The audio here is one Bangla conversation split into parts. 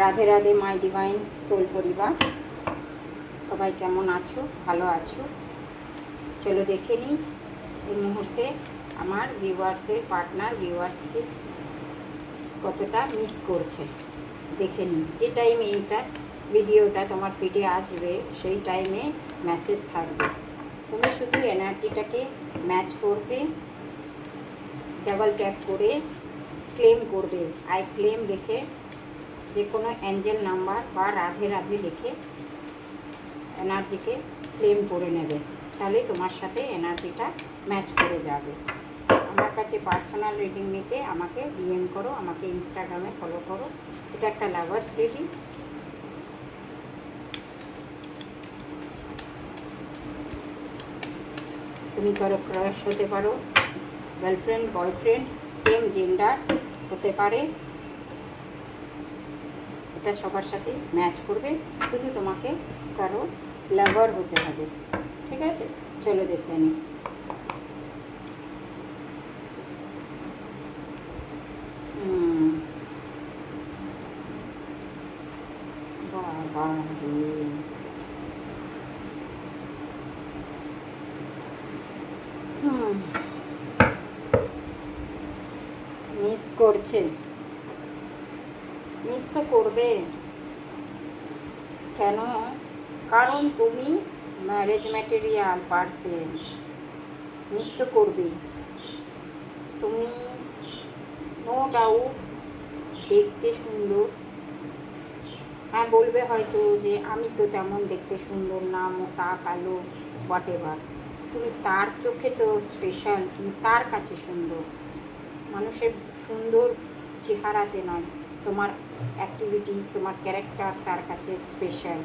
Radhe Radhe my divine soul পরিবার, সবাই কেমন আছো? ভালো আছো? চলো দেখে নিই এই মুহূর্তে আমার ভিউয়ার্সের পার্টনার ভিউয়ার্সকে কতটা মিস করছে। দেখে নিই। যে টাইমে এইটা ভিডিওটা তোমার ফিডে আসবে সেই টাইমে মেসেজ থাকবে। তুমি শুধু এনার্জিটাকে ম্যাচ করতে ডাবল ট্যাপ করে ক্লেম করবে। আই ক্লেম লিখে যে কোনো অ্যাঞ্জেল নাম্বার বা রাধে রাধে লিখে এনার্জিকে ক্লেম করে নেবে, তাহলে তোমার সাথে এনার্জিটা ম্যাচ করে যাবে। আমার কাছে পার্সোনাল রিডিং নিতে আমাকে ডিএম করো, আমাকে ইনস্টাগ্রামে ফলো করো। এটা একটা লাভার্স রিডিং। তুমি কারো ক্রাশ হতে পারো, গার্লফ্রেন্ড বয়ফ্রেন্ড সেম জেন্ডার হতে পারে। এটা সবার সাথে ম্যাচ করবে, শুধু তোমাকে কারো লাভার হতে হবে। ঠিক আছে, চলো দেখে নিই। বাবা মিস করছে। মিস তো করবে, কেন? কারণ তুমি ম্যারেজ ম্যাটেরিয়াল পার্সন। মিস তো করবে। তুমি নো ডাউট দেখতে সুন্দর। হ্যাঁ, বলবে হয়তো যে আমি তো তেমন দেখতে সুন্দর না, মোটা কালো হোয়াট এভার। তুমি তার চোখে তো স্পেশাল, তুমি তার কাছে সুন্দর। মানুষের সুন্দর চেহারাতে নয়, তোমার অ্যাক্টিভিটি, তোমার ক্যারেক্টার তার কাছে স্পেশাল।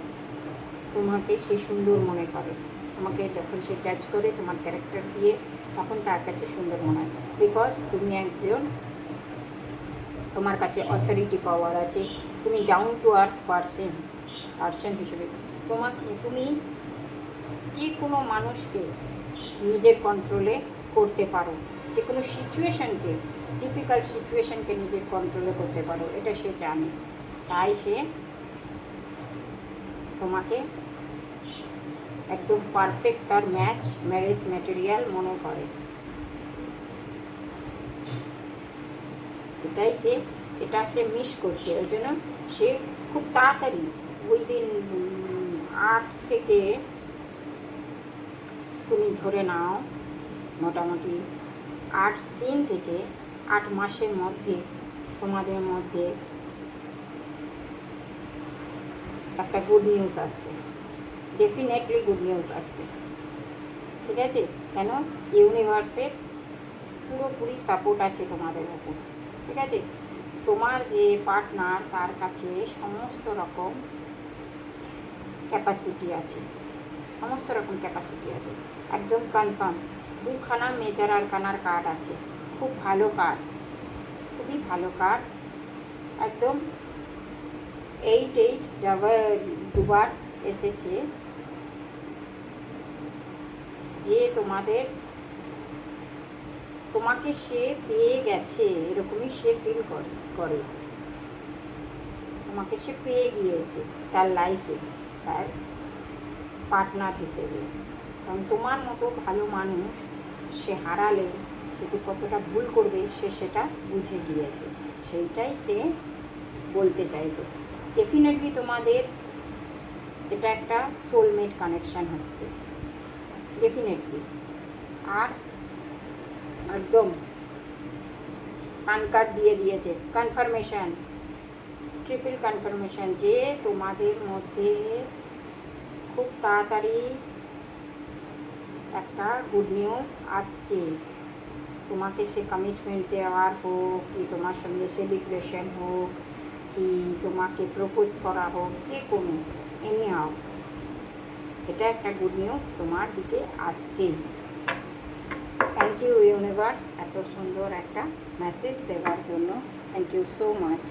তোমাকে সে সুন্দর মনে করে। তোমাকে যখন সে জাজ করে তোমার ক্যারেক্টার দিয়ে, তখন তার কাছে সুন্দর মনে হয়। বিকজ তুমি একজন, তোমার কাছে অথরিটি পাওয়ার আছে। তুমি ডাউন টু আর্থ পার্সন হিসেবে তুমি যে কোনো মানুষকে নিজের কন্ট্রোলে করতে পারো। যে কোনো সিচুয়েশানকে, ডিফিকাল্ট সিচুয়েশানকে নিজের কন্ট্রোলে করতে পারো, এটা সে জানে। তাই সে তোমাকে একদম পারফেক্ট, তার ম্যারেজ ম্যাটেরিয়াল মনে করে। এটা সে মিস করছে। ওই জন্য সে খুব তাড়াতাড়ি উইদিন 8 থেকে তুমি ধরে নাও মোটামুটি 8 দিন থেকে 8 মাসের মধ্যে তোমাদের মধ্যে একটা গুড নিউজ আসছে। ডেফিনেটলি গুড নিউজ আসছে। ঠিক আছে, কেন? ইউনিভার্সের পুরোপুরি সাপোর্ট আছে তোমাদের উপর। ঠিক আছে, তোমার যে পার্টনার তার কাছে সমস্ত রকম ক্যাপাসিটি আছে, সমস্ত রকম ক্যাপাসিটি আছে, একদম কনফার্ম। 2খানা মেজর আরকানার কার্ড আছে। খুব ভালো কার্ড, খুবই ভালো কার্ড। একদম 8 দুবার এসেছে যে তোমাকে সে পেয়ে গেছে, এরকমই সে ফিল করে। তোমাকে সে পেয়ে গিয়েছে তার লাইফে, তার পার্টনার হিসেবে। কারণ তোমার মতো ভালো মানুষ সে হারালে সে যে কতটা ভুল করবে সে সেটা বুঝে গিয়েছে। সেইটাই সে বলতে চাইছে। ডেফিনেটলি তোমাদের এটা একটা সোলমেট কানেকশান হচ্ছে, ডেফিনেটলি। আর একদম সান কার্ড দিয়ে দিয়েছে, কনফার্মেশন, ট্রিপল কনফার্মেশন যে তোমাদের মধ্যে খুব তাড়াতাড়ি একটা গুড নিউজ আসছে। তোমাকে সে কমিটমেন্ট দেওয়ার হোক, কি তোমার সঙ্গে সেলিব্রেশন হোক, কি তোমাকে প্রপোজ করা হোক, যে কোনো এনি হাউ, এটা একটা গুড নিউজ তোমার দিকে আসছে। থ্যাংক ইউ ইউনিভার্স এত সুন্দর একটা মেসেজ দেওয়ার জন্য। Thank you so much.